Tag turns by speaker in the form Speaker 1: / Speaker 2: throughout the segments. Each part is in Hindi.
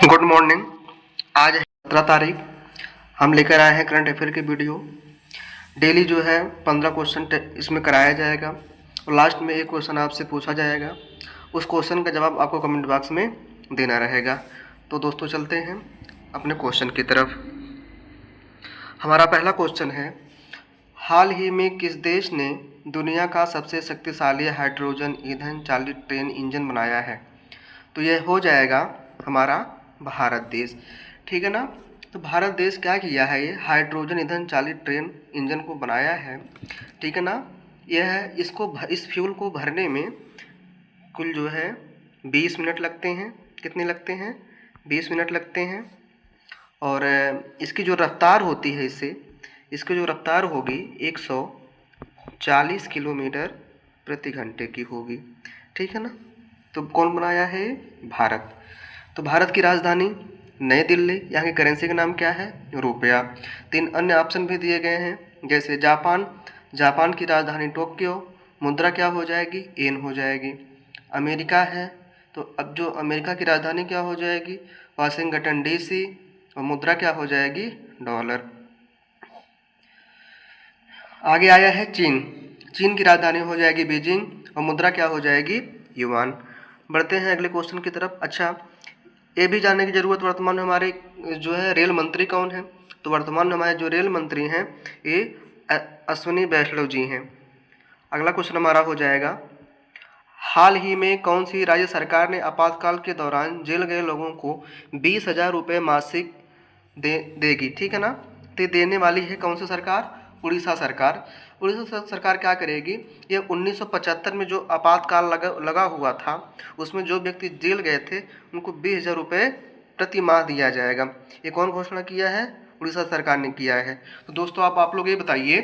Speaker 1: Good morning. आज है 17 तारीख। हम लेकर आए हैं करंट अफेयर की वीडियो। डेली जो है 15 क्वेश्चन इसमें कराया जाएगा और लास्ट में एक क्वेश्चन आपसे पूछा जाएगा। उस क्वेश्चन का जवाब आपको कमेंट बॉक्स में देना रहेगा। तो दोस्तों चलते हैं अपने क्वेश्चन की तरफ। हमारा पहला क्वेश्चन है, हाल ही में किस देश ने दुनिया का सबसे शक्तिशाली हाइड्रोजन ईंधन चालित ट्रेन इंजन बनाया है? तो यह हो जाएगा हमारा भारत देश। ठीक है ना। तो भारत देश क्या किया है, ये हाइड्रोजन ईंधन चालित ट्रेन इंजन को बनाया है। ठीक है ना। यह इस फ्यूल को भरने में कुल जो है 20 मिनट लगते हैं। कितने लगते हैं? 20 मिनट लगते हैं। और इसकी जो रफ्तार होती है इसकी जो रफ्तार होगी 140 किलोमीटर प्रति घंटे की होगी। ठीक है ना। तो कौन बनाया है? भारत। तो भारत की राजधानी नई दिल्ली। यहाँ की करेंसी का नाम क्या है? रुपया। 3 अन्य ऑप्शन भी दिए गए हैं, जैसे जापान की राजधानी टोक्यो, मुद्रा क्या हो जाएगी? येन हो जाएगी। अमेरिका है, तो अब जो अमेरिका की राजधानी क्या हो जाएगी? वाशिंगटन डीसी, और मुद्रा क्या हो जाएगी? डॉलर। आगे आया है चीन की राजधानी हो जाएगी बीजिंग, और मुद्रा क्या हो जाएगी? युआन। बढ़ते हैं अगले क्वेश्चन की तरफ। अच्छा, ये भी जानने की ज़रूरत, वर्तमान में हमारे जो है रेल मंत्री कौन है? तो वर्तमान में हमारे जो रेल मंत्री हैं ये अश्विनी वैष्णव जी हैं। अगला क्वेश्चन हमारा हो जाएगा, हाल ही में कौन सी राज्य सरकार ने आपातकाल के दौरान जेल गए लोगों को 20,000 रुपये मासिक देगी? ठीक है ना। तो देने वाली है कौन सी सरकार? उड़ीसा सरकार। उड़ीसा सरकार क्या करेगी, ये 1975 में जो आपातकाल लगा हुआ था उसमें जो व्यक्ति जेल गए थे उनको 20,000 रुपये प्रति माह दिया जाएगा। ये कौन घोषणा किया है? उड़ीसा सरकार ने किया है। तो दोस्तों आप लोग ये बताइए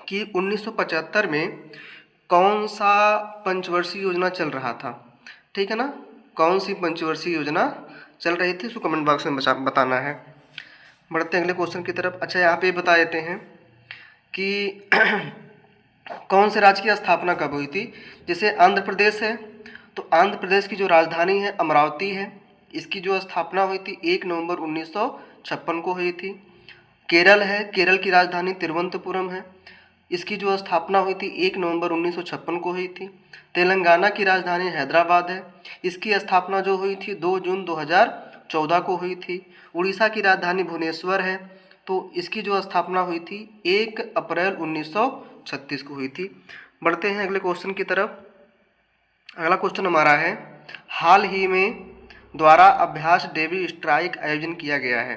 Speaker 1: कि 1975 में कौन सा पंचवर्षीय योजना चल रहा था? ठीक है ना। कौन सी पंचवर्षीय योजना चल रही थी, इसको कमेंट बॉक्स में बताना है। बढ़ते हैं अगले क्वेश्चन की तरफ। अच्छा, यहाँ पे बता देते हैं कि कौन से राज्य की स्थापना कब हुई थी? जैसे आंध्र प्रदेश है, तो आंध्र प्रदेश की जो राजधानी है अमरावती है। इसकी जो स्थापना हुई थी 1 नवंबर 1956 को हुई थी। केरल है, केरल की राजधानी तिरुवनंतपुरम है। इसकी जो स्थापना हुई थी 1 नवंबर 1956 को हुई थी। तेलंगाना की राजधानी हैदराबाद है। इसकी स्थापना जो हुई थी 2 जून 2014 को हुई थी। उड़ीसा की राजधानी भुवनेश्वर है, तो इसकी जो स्थापना हुई थी 1 अप्रैल 1936 को हुई थी। बढ़ते हैं अगले क्वेश्चन की तरफ। अगला क्वेश्चन हमारा है, हाल ही में द्वारा अभ्यास डेविड स्ट्राइक आयोजन किया गया है।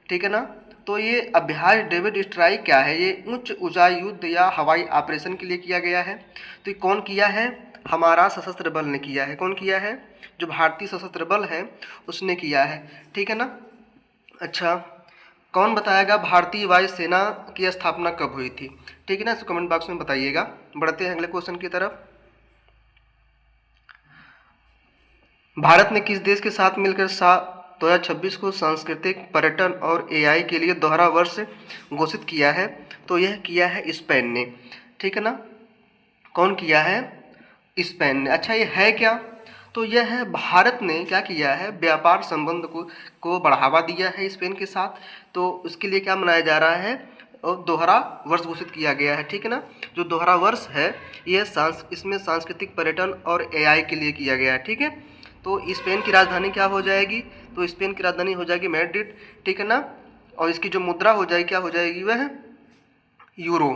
Speaker 1: ठीक है ना। तो ये अभ्यास डेविड स्ट्राइक क्या है? ये उच्च ऊंचाई युद्ध या हवाई ऑपरेशन के लिए किया गया है। तो ये कौन किया है? हमारा सशस्त्र बल ने किया है। कौन किया है? जो भारतीय सशस्त्र बल है उसने किया है। ठीक है ना। अच्छा, कौन बताएगा भारतीय वायुसेना की स्थापना कब हुई थी? ठीक है ना, इसको कमेंट बॉक्स में बताइएगा। बढ़ते हैं अगले क्वेश्चन की तरफ। भारत ने किस देश के साथ मिलकर 2026 को सांस्कृतिक पर्यटन और एआई के लिए दोहरा वर्ष घोषित किया है? तो यह किया है स्पेन ने। ठीक है ना। कौन किया है? स्पेन ने। अच्छा, ये है क्या? तो यह है, भारत ने क्या किया है, व्यापार संबंध को बढ़ावा दिया है स्पेन के साथ। तो उसके लिए क्या मनाया जा रहा है? और दोहरा वर्ष घोषित किया गया है। ठीक है ना। जो दोहरा वर्ष है ये इसमें सांस्कृतिक पर्यटन और एआई के लिए किया गया है। ठीक है। तो स्पेन की राजधानी क्या हो जाएगी? तो स्पेन की राजधानी हो जाएगी मैड्रिड। ठीक है ना। और इसकी जो मुद्रा हो जाएगी क्या हो जाएगी? वह यूरो।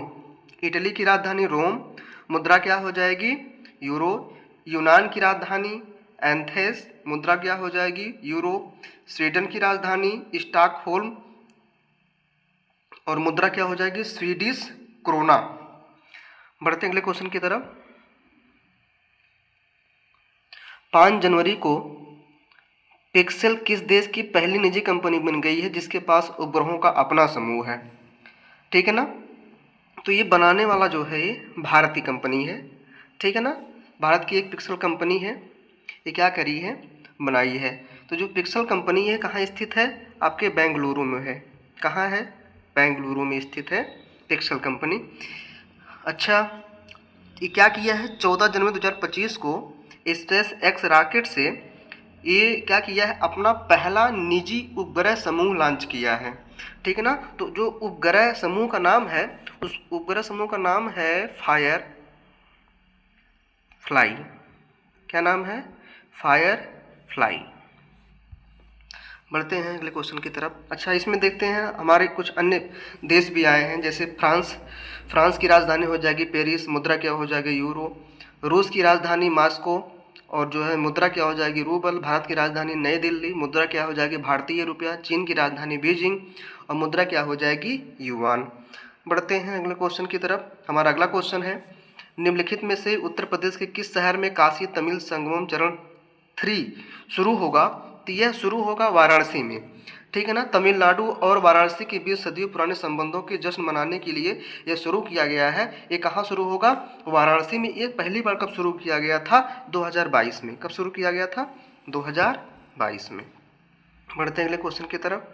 Speaker 1: इटली की राजधानी रोम, मुद्रा क्या हो जाएगी? यूरो। यूनान की राजधानी एथेंस, मुद्रा क्या हो जाएगी? यूरो। स्वीडन की राजधानी स्टॉकहोल्म, और मुद्रा क्या हो जाएगी? Swedish krona. बढ़ते हैं अगले क्वेश्चन की तरफ। 5 जनवरी को पिक्सेल किस देश की पहली निजी कंपनी बन गई है जिसके पास उपग्रहों का अपना समूह है? ठीक है ना। तो ये बनाने वाला जो है ये भारतीय कंपनी है। ठीक है ना। भारत की एक पिक्सल कंपनी है, ये क्या करी है? बनाई है। तो जो पिक्सल कंपनी है कहाँ स्थित है? आपके बेंगलुरु में है। कहाँ है? बेंगलुरु में स्थित है पिक्सल कंपनी। अच्छा, ये क्या किया है? 14 जनवरी 2025 को स्पेस एक्स रॉकेट से ये क्या किया है, अपना पहला निजी उपग्रह समूह लॉन्च किया है। ठीक है ना। तो जो उपग्रह समूह का नाम है, उस उपग्रह समूह का नाम है फायर फ्लाई। क्या नाम है? Fire fly. बढ़ते हैं अगले क्वेश्चन की तरफ। अच्छा, इसमें देखते हैं हमारे कुछ अन्य देश भी आए हैं, जैसे फ्रांस की राजधानी हो जाएगी पेरिस, मुद्रा क्या हो जाएगी? यूरो। रूस की राजधानी मॉस्को और जो है मुद्रा क्या हो जाएगी? रूबल। भारत की राजधानी नई दिल्ली, मुद्रा क्या हो जाएगी? भारतीय रुपया। चीन की राजधानी बीजिंग और मुद्रा क्या हो जाएगी? युआन। बढ़ते हैं अगले क्वेश्चन की तरफ। हमारा अगला क्वेश्चन है, निम्नलिखित में से उत्तर प्रदेश के किस शहर में काशी तमिल संगमम चरण 3 शुरू होगा? तो यह शुरू होगा वाराणसी में। ठीक है ना। तमिलनाडु और वाराणसी के बीच सदियों पुराने संबंधों के जश्न मनाने के लिए यह शुरू किया गया है। ये कहाँ शुरू होगा? वाराणसी में। ये पहली बार कब शुरू किया गया था? 2022 में। कब शुरू किया गया था? 2022 में। बढ़ते हैं अगले क्वेश्चन की तरफ।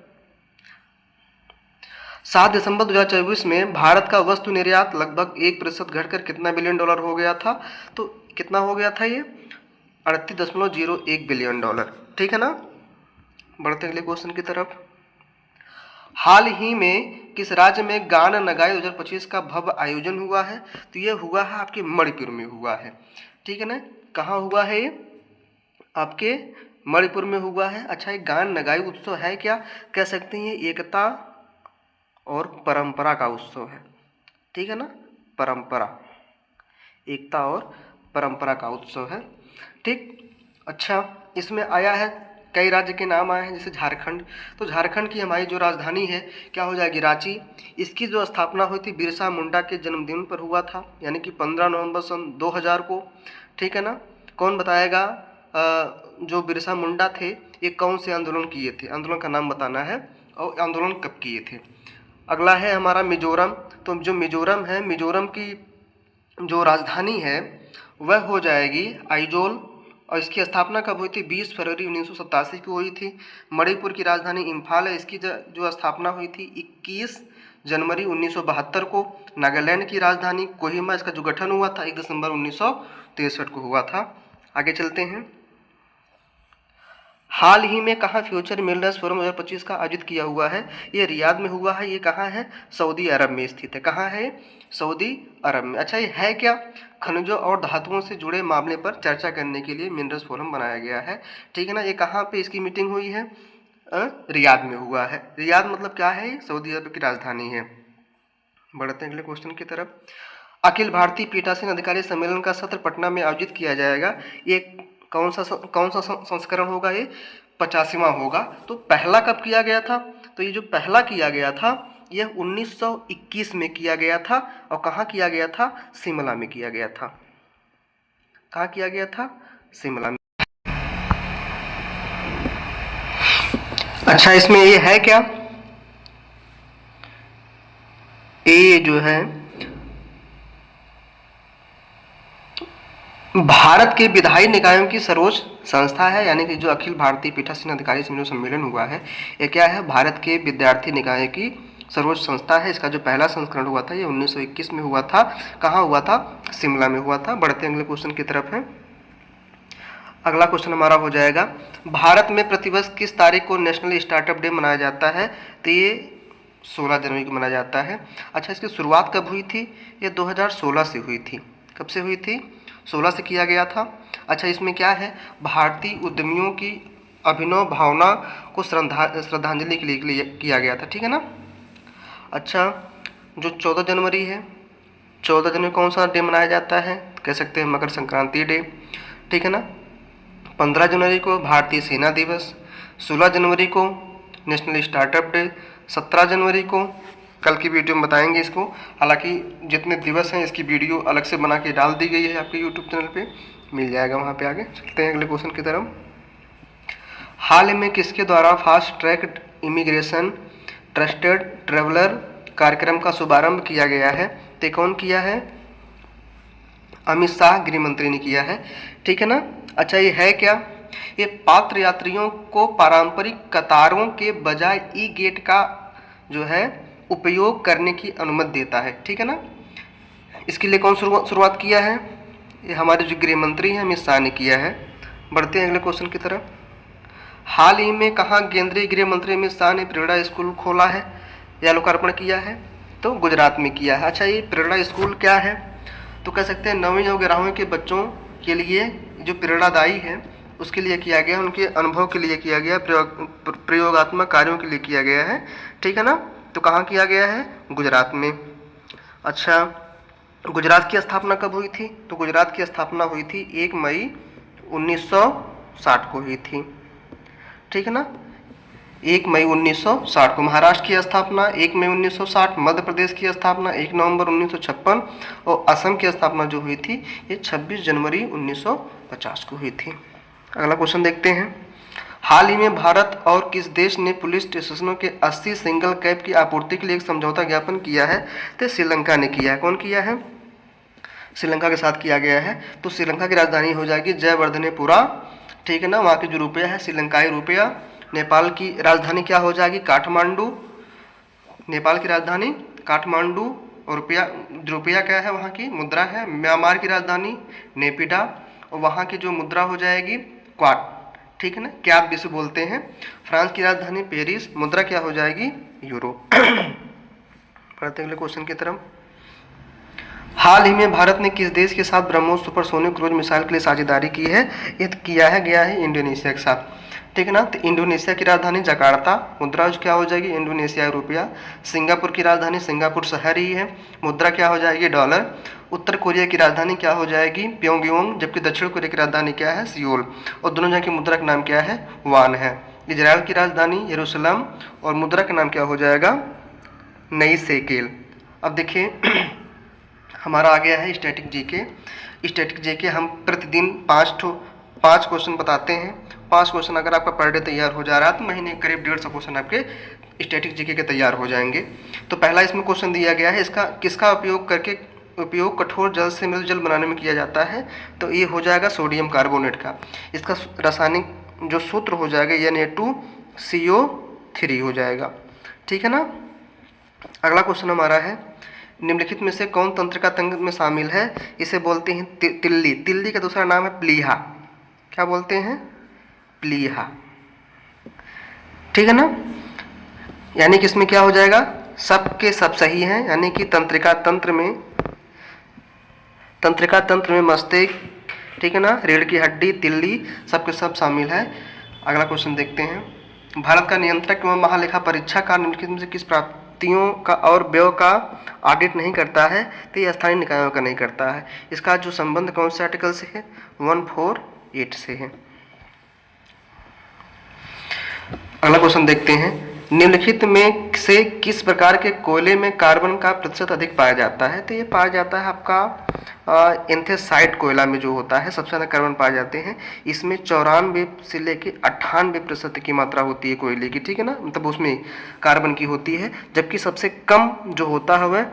Speaker 1: 7 दिसंबर 2024 में भारत का वस्तु निर्यात लगभग 1% घटकर कितना बिलियन डॉलर हो गया था? तो कितना हो गया था ये? 38.01 बिलियन डॉलर। ठीक है ना। बढ़ते अगले क्वेश्चन की तरफ। हाल ही में किस राज्य में गान नगाई 2025 का भव्य आयोजन हुआ है? तो ये हुआ है आपके मणिपुर में हुआ है। ठीक है ना। कहाँ हुआ है ये? आपके मणिपुर में हुआ है। अच्छा, ये गान नगाई उत्सव है क्या? कह सकते हैं ये एकता और परंपरा का उत्सव है। ठीक है ना। परंपरा, एकता और परंपरा का उत्सव है। ठीक। अच्छा, इसमें आया है कई राज्य के नाम आए हैं, जैसे झारखंड। तो झारखंड की हमारी जो राजधानी है क्या हो जाएगी? रांची। इसकी जो स्थापना हुई थी बिरसा मुंडा के जन्मदिन पर हुआ था, यानी कि 15 नवंबर सन 2000 को। ठीक है ना। कौन बताएगा जो बिरसा मुंडा थे ये कौन से आंदोलन किए थे? आंदोलन का नाम बताना है और आंदोलन कब किए थे। अगला है हमारा मिजोरम। तो जो मिजोरम है, मिजोरम की जो राजधानी है वह हो जाएगी आइजोल और इसकी स्थापना कब हुई थी? 20 फरवरी 1987 को हुई थी। मणिपुर की राजधानी इम्फाल है, इसकी जो स्थापना हुई थी 21 जनवरी 1972 को। नागालैंड की राजधानी कोहिमा, इसका जो गठन हुआ था 1 दिसंबर 1963 को हुआ था। आगे चलते हैं। हाल ही में कहाँ फ्यूचर मिलर्स फोरम 2025 का आयोजित किया हुआ है? ये रियाद में हुआ है। ये कहाँ है? सऊदी अरब में स्थित है। कहाँ है? सऊदी अरब में। अच्छा, ये है क्या? खनिजों और धातुओं से जुड़े मामले पर चर्चा करने के लिए मिनरल्स फोरम बनाया गया है। ठीक है ना। ये कहाँ पे इसकी मीटिंग हुई है? रियाद में हुआ है। रियाद मतलब क्या है? सऊदी अरब की राजधानी है। बढ़ते हैं अगले क्वेश्चन की तरफ। अखिल भारतीय पीठासीन अधिकारी सम्मेलन का सत्र पटना में आयोजित किया जाएगा। ये कौन सा संस्करण होगा? ये 85वां होगा। तो पहला कब किया गया था? तो ये जो पहला किया गया था यह 1921 में किया गया था। और कहाँ किया गया था? शिमला में किया गया था। कहाँ किया गया था? शिमला में। अच्छा, इसमें ये है क्या? ये जो है भारत के विधायी निकायों की सर्वोच्च संस्था है, यानी कि जो अखिल भारतीय पीठासीन अधिकारी सम्मेलन हुआ है ये क्या है? भारत के विद्यार्थी निकाय की सर्वोच्च संस्था है। इसका जो पहला संस्करण हुआ था ये 1921 में हुआ था। कहाँ हुआ था? शिमला में हुआ था। बढ़ते अगले क्वेश्चन की तरफ है। अगला क्वेश्चन हमारा हो जाएगा, भारत में प्रतिवर्ष किस तारीख को नेशनल स्टार्टअप डे मनाया जाता है? तो ये 16 जनवरी को मनाया जाता है। अच्छा, इसकी शुरुआत कब हुई थी? ये 2016 से हुई थी। कब से हुई थी? 16 से किया गया था। अच्छा, इसमें क्या है? भारतीय उद्यमियों की अभिनव भावना को श्रद्धांजलि के लिए किया गया था। ठीक है ना। अच्छा, जो 14 जनवरी है, 14 जनवरी कौन सा डे मनाया जाता है? कह सकते हैं मकर संक्रांति डे। ठीक है ना। 15 जनवरी को भारतीय सेना दिवस, 16 जनवरी को नेशनल स्टार्टअप डे, 17 जनवरी को, कल की वीडियो में बताएंगे इसको। हालांकि जितने दिवस हैं इसकी वीडियो अलग से बना के डाल दी गई है आपके यूट्यूब चैनल पे, मिल जाएगा वहाँ पे। आगे चलते हैं अगले क्वेश्चन की तरफ। हाल में किसके द्वारा fast track immigration trusted traveller कार्यक्रम का शुभारंभ किया गया है? तो कौन किया है? अमित शाह गृह मंत्री ने किया है। ठीक है ना। अच्छा, ये है क्या? ये पात्र यात्रियों को पारंपरिक कतारों के बजाय ई गेट का जो है उपयोग करने की अनुमति देता है। ठीक है ना। इसके लिए कौन शुरुआत किया है? ये हमारे जो गृह मंत्री हैं अमित शाह ने किया है। बढ़ते हैं अगले क्वेश्चन की तरफ। हाल ही में कहाँ केंद्रीय गृह मंत्री अमित शाह ने प्रेरणा स्कूल खोला है या लोकार्पण किया है? तो गुजरात में किया है। अच्छा, ये प्रेरणा स्कूल क्या है? तो कह सकते हैं 9वीं और 11वीं के बच्चों के लिए जो प्रेरणादायी है उसके लिए किया गया, उनके अनुभव के लिए किया गया, प्रयोगात्मक कार्यों के लिए किया गया है। ठीक है ना? तो कहाँ किया गया है? गुजरात में। अच्छा, गुजरात की स्थापना कब हुई थी? तो गुजरात की स्थापना हुई थी 1 मई 1960 को हुई थी। ठीक है ना? 1 मई 1960 को। महाराष्ट्र की स्थापना 1 मई 1960, मध्य प्रदेश की स्थापना 1 नवंबर 1956 और असम की स्थापना जो हुई थी ये 26 जनवरी 1950 को हुई थी। अगला क्वेश्चन देखते हैं। हाल ही में भारत और किस देश ने पुलिस स्टेशनों के 80 सिंगल कैब की आपूर्ति के लिए एक समझौता ज्ञापन किया है? तो श्रीलंका ने किया है। कौन किया है? श्रीलंका के साथ किया गया है। तो श्रीलंका की राजधानी हो जाएगी जयवर्धनेपुरा। ठीक है ना? वहाँ की जो रुपया है श्रीलंकाई रुपया। नेपाल की राजधानी क्या हो जाएगी? काठमांडू। नेपाल की राजधानी काठमांडू और रुपया क्या है? वहाँ की मुद्रा है। म्यांमार की राजधानी नेपिडा और वहाँ की जो मुद्रा हो जाएगी क्वाट। ठीक है ना? क्यात भी से बोलते हैं। फ्रांस की राजधानी पेरिस, मुद्रा क्या हो जाएगी? यूरो। पढ़ते अगले क्वेश्चन की तरफ। हाल ही में भारत ने किस देश के साथ ब्रह्मोस सुपरसोनिक क्रूज मिसाइल के लिए साझेदारी की है? ये गया है इंडोनेशिया के साथ। ठीक है ना? तो इंडोनेशिया की राजधानी जकार्ता, मुद्रा क्या हो जाएगी? इंडोनेशियाई रुपया। सिंगापुर की राजधानी सिंगापुर शहर ही है, मुद्रा क्या हो जाएगी? डॉलर। उत्तर कोरिया की राजधानी क्या हो जाएगी? प्योंगयांग, जबकि दक्षिण कोरिया की राजधानी क्या है? सियोल। और दोनों जगह की मुद्रा का नाम क्या है? वान है। इजराइल की राजधानी यरूशलेम और मुद्रा का नाम क्या हो जाएगा? नई शेकेल। अब देखिए हमारा आ गया है स्टैटिक जीके। स्टैटिक जीके हम प्रतिदिन 5 क्वेश्चन बताते हैं। 5 क्वेश्चन अगर आपका पर डे तैयार हो जा रहा है तो महीने करीब 150 क्वेश्चन आपके स्टैटिक जीके के तैयार हो जाएंगे। तो पहला इसमें क्वेश्चन दिया गया है, इसका किसका उपयोग कठोर जल से मृदु जल बनाने में किया जाता है? तो ये हो जाएगा सोडियम कार्बोनेट का। इसका रासायनिक जो सूत्र हो जाएगा Na2CO3 हो जाएगा। ठीक है ना? अगला क्वेश्चन हमारा है, निम्नलिखित में से कौन तंत्रिका तंत्र में शामिल है? इसे बोलते हैं तिल्ली। तिल्ली का दूसरा नाम है प्लीहा। क्या बोलते हैं? प्लीहा। ठीक है ना? यानी कि इसमें क्या हो जाएगा? सब के सब सही हैं, यानी कि तंत्रिका तंत्र में मस्तिष्क, ठीक है ना, रीढ़ की हड्डी, तिल्ली, सब के सब शामिल है। अगला क्वेश्चन देखते हैं। भारत का नियंत्रक एवं महालेखा परीक्षाकार निम्नलिखित में से किस प्राप्तियों का और व्यय का ऑडिट नहीं करता है? तो ये स्थानीय निकायों का नहीं करता है। इसका जो संबंध कौन से आर्टिकल से है? 148 से है। अगला क्वेश्चन देखते हैं। निम्नलिखित में से किस प्रकार के कोयले में कार्बन का प्रतिशत अधिक पाया जाता है? तो ये पाया जाता है आपका एंथेसाइट कोयला में जो होता है सबसे ज़्यादा कार्बन पाए जाते हैं। इसमें 94 से लेके 98% की मात्रा होती है कोयले की। ठीक है ना? मतलब उसमें कार्बन की होती है। जबकि सबसे कम जो होता है वह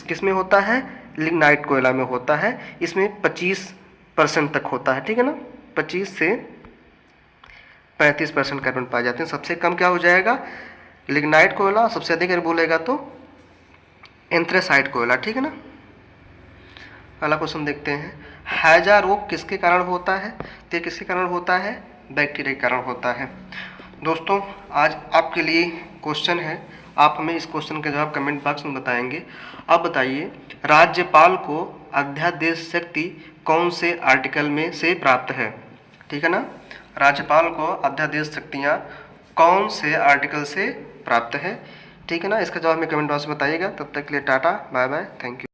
Speaker 1: किसमें होता है? लिग्नाइट कोयला में होता है। इसमें 25% तक होता है। ठीक है ना? 25 से 35% कार्बन पाए जाते हैं। सबसे कम क्या हो जाएगा? लिग्नाइट कोयला। सबसे अधिक अगर बोलेगा तो एंथ्रेसाइट कोयला। ठीक है ना? अगला क्वेश्चन देखते हैं। हैजा रोग किसके कारण होता है? तो किसके कारण होता है? बैक्टीरिया के कारण होता है। दोस्तों, आज आपके लिए क्वेश्चन है, आप हमें इस क्वेश्चन का जवाब कमेंट बॉक्स में बताएंगे। अब बताइए, राज्यपाल को अध्यादेश शक्ति कौन से आर्टिकल में से प्राप्त है? ठीक है ना? राज्यपाल को अध्यादेश शक्तियाँ कौन से आर्टिकल से प्राप्त है? ठीक है ना? इसका जवाब हमें कमेंट बॉक्स में बताइएगा। तब तक के लिए टाटा, बाय बाय, थैंक यू।